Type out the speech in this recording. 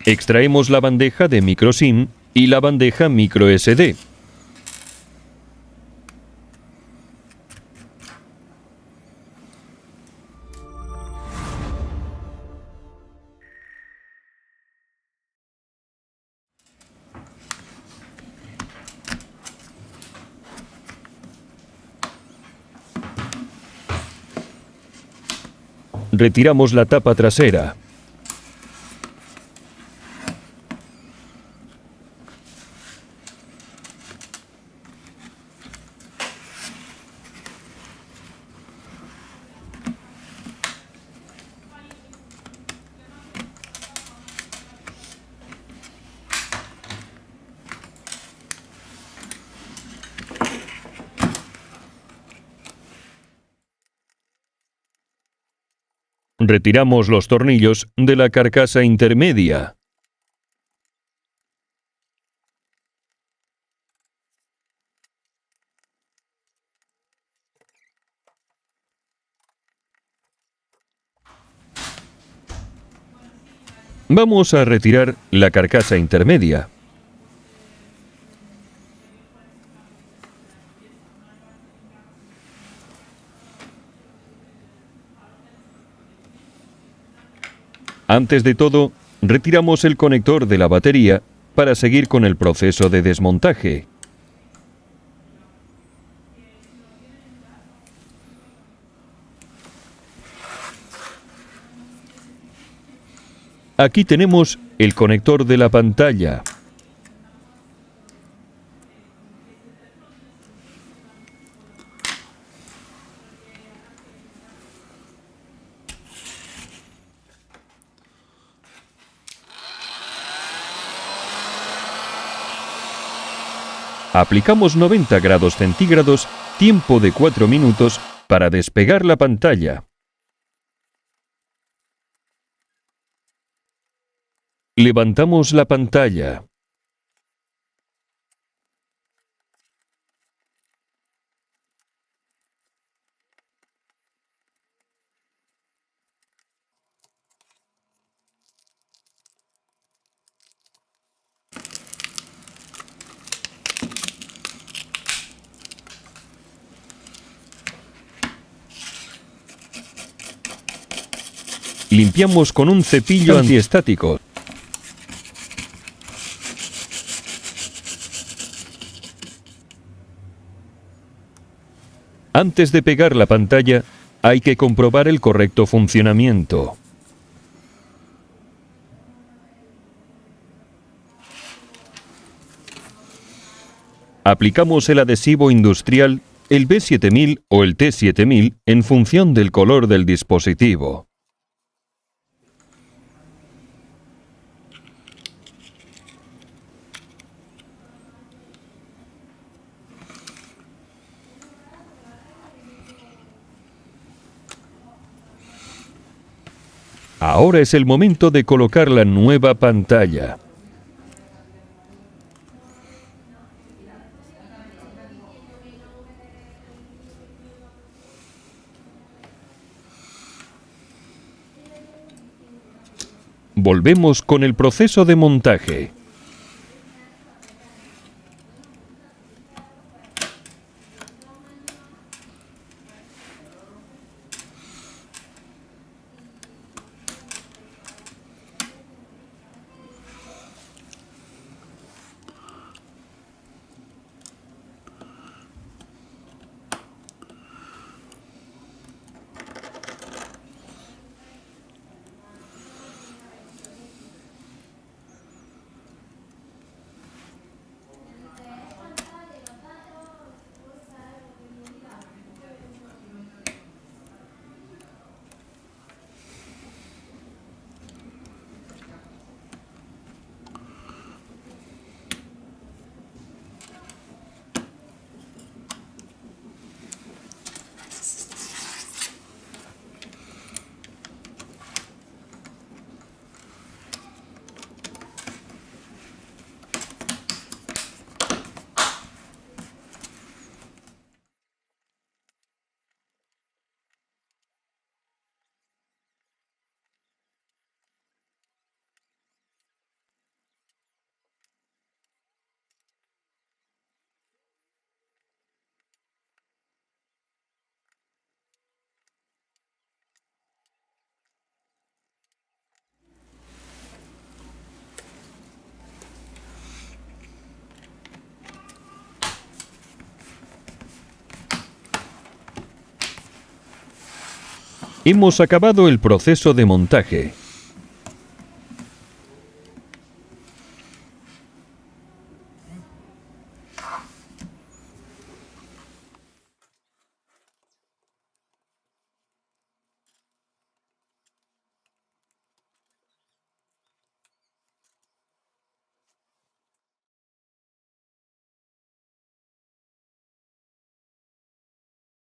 Extraemos la bandeja de microSIM y la bandeja microSD. Retiramos la tapa trasera. Retiramos los tornillos de la carcasa intermedia. Vamos a retirar la carcasa intermedia. Antes de todo, retiramos el conector de la batería para seguir con el proceso de desmontaje. Aquí tenemos el conector de la pantalla. Aplicamos 90 grados centígrados, tiempo de 4 minutos, para despegar la pantalla. Levantamos la pantalla. Limpiamos con un cepillo antiestático. Antes de pegar la pantalla, hay que comprobar el correcto funcionamiento. Aplicamos el adhesivo industrial, el B7000 o el T7000, en función del color del dispositivo. Ahora es el momento de colocar la nueva pantalla. Volvemos con el proceso de montaje. Hemos acabado el proceso de montaje.